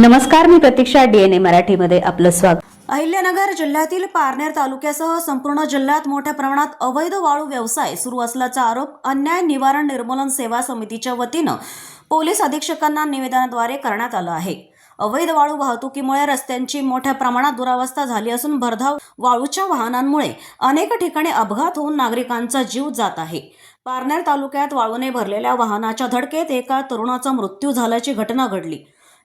नमस्कार, मी प्रतीक्षा. DNA मराठीमध्ये आपलं स्वागत. अहिल्यानगर जिल्ह्यातील पारनेर तालुक्यासह संपूर्ण जिल्ह्यात मोठ्या प्रमाणात अवैध वाळू व्यवसाय सुरू असल्याचा आरोप अन्याय निवारण निर्मूलन सेवा समितीच्या वतीनं पोलीस अधीक्षकांना निवेदनाद्वारे करण्यात आला आहे. अवैध वाळू वाहतुकीमुळे रस्त्यांची मोठ्या प्रमाणात दुरावस्था झाली असून भरधाव वाळूच्या वाहनांमुळे अनेक ठिकाणी अपघात होऊन नागरिकांचा जीव जात आहे. पारनेर तालुक्यात वाळूने भरलेल्या वाहनाच्या धडकेत एका तरुणाचा मृत्यू झाल्याची घटना घडली.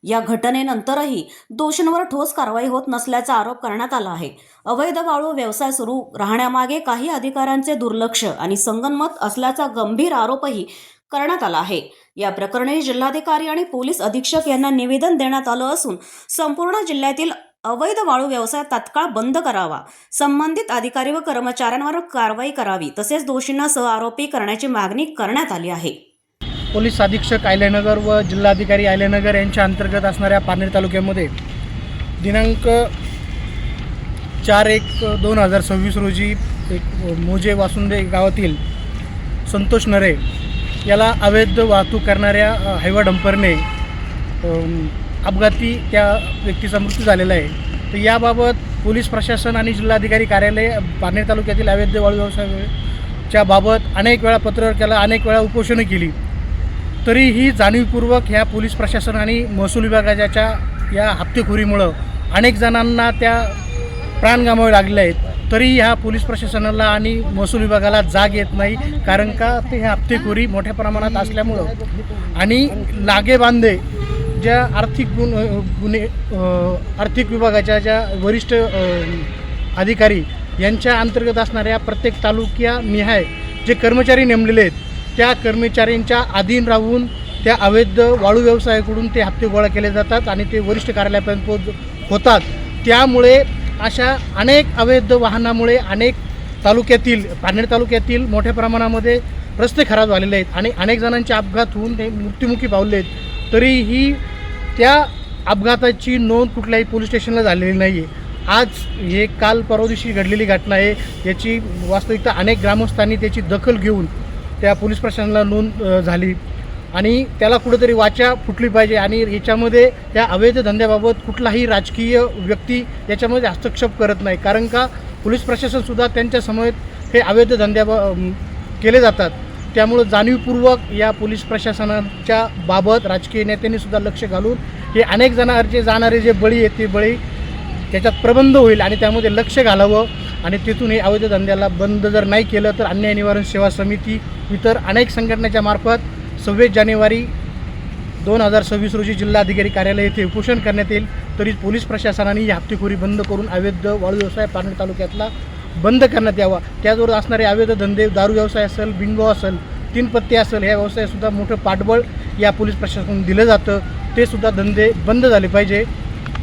या घटनेनंतरही दोषींवर ठोस कारवाई होत नसल्याचा आरोप करण्यात आला आहे. अवैध वाळू व्यवसाय सुरू राहण्यामागे काही अधिकाऱ्यांचे दुर्लक्ष आणि संगनमत असल्याचा गंभीर आरोपही करण्यात आला आहे. या प्रकरणी जिल्हाधिकारी आणि पोलीस अधीक्षक यांना निवेदन देण्यात आलं असून संपूर्ण जिल्ह्यातील अवैध वाळू व्यवसाय तात्काळ बंद करावा, संबंधित अधिकारी व कर्मचाऱ्यांवर कारवाई करावी, तसेच दोषींना सहआरोपी करण्याची मागणी करण्यात आली आहे. पोलीस अधीक्षक अहिल्यानगर व जिल्हाधिकारी अहिल्यानगर यांच्या अंतर्गत असणाऱ्या पारनेर तालुक्यामध्ये दिनांक 4/1/2026 रोजी एक मोजे वासुंदे गावातील संतोष नरे याला अवैध वाहतूक करणाऱ्या हायवा डंपरने अपघाती त्या व्यक्तीचा मृत्यू झालेला आहे. तर याबाबत पोलीस प्रशासन आणि जिल्हाधिकारी कार्यालय पारनेर तालुक्यातील अवैध वाळू व्यवसायाच्या बाबत अनेक वेळा पत्र केला, अनेक वेळा उपोषणं केली, तरीही जाणीवपूर्वक ह्या पोलीस प्रशासन आणि महसूल विभागाच्या या हप्तेखोरीमुळं अनेक जणांना त्या प्राण गमावे लागले आहेत. तरी ह्या पोलीस प्रशासनाला आणि महसूल विभागाला जाग येत नाही, कारण का ते ह्या हप्तेखोरी मोठ्या प्रमाणात असल्यामुळं आणि लागेबांधे ज्या आर्थिक विभागाच्या ज्या वरिष्ठ अधिकारी यांच्या अंतर्गत असणाऱ्या प्रत्येक तालुक्यानिहाय जे कर्मचारी नेमलेले आहेत त्या कर्मचाऱ्यांच्या अधीन राहून त्या अवैध वाळू व्यवसायाकडून ते हप्ते गोळा केले जातात आणि ते वरिष्ठ कार्यालयापर्यंत होतात. त्यामुळे अशा अनेक अवैध वाहनामुळे अनेक तालुक्यातील पारनेर तालुक्यातील मोठ्या प्रमाणामध्ये रस्ते खराब झालेले आहेत आणि अनेक जणांचे अपघात होऊन ते मृत्युमुखी पावले आहेत. तरीही त्या अपघाताची नोंद कुठल्याही पोलीस स्टेशनला झालेली नाही आहे. आज हे काल परवा दिवशी घडलेली घटना आहे. याची वास्तविकता अनेक ग्रामस्थांनी त्याची दखल घेऊन त्या पोलीस प्रशासनाला नोंद झाली आणि त्याला कुठेतरी वाचा फुटली पाहिजे आणि याच्यामध्ये त्या अवैध धंद्याबाबत कुठलाही राजकीय व्यक्ती याच्यामध्ये हस्तक्षेप करत नाही, कारण का पोलीस प्रशासनसुद्धा त्यांच्या समवेत हे अवैध धंद्या केले जातात. त्यामुळं जाणीवपूर्वक या पोलीस प्रशासनाच्या बाबत राजकीय नेत्यांनीसुद्धा लक्ष घालून हे अनेक जणांचे जाणारे जे बळी आहेत ते बळी त्याच्यात प्रबंध होईल आणि त्यामध्ये लक्ष घालावं आणि तिथून हे अवैध धंद्याला बंद जर नाही केलं तर अन्याय निवारण सेवा समिती इतर अनेक संघटनेच्या मार्फत 26 जानेवारी 2026 रोजी जिल्हाधिकारी कार्यालय येथे उपोषण करण्यात येईल. तरी पोलीस प्रशासनाने ही हप्तेखोरी बंद करून अवैध वाळू व्यवसाय पारनेर तालुक्यातला बंद करण्यात यावा. त्याचबरोबर असणारे अवैध धंदे, दारू व्यवसाय असेल, बिंगो असेल, 3 पत्ते असेल, ह्या व्यवसायासुद्धा मोठं पाठबळ या पोलीस प्रशासनाकडून दिलं जातं. ते सुद्धा धंदे बंद झाले पाहिजे.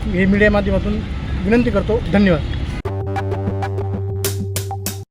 हे मीडिया माध्यमातून विनंती करतो. धन्यवाद.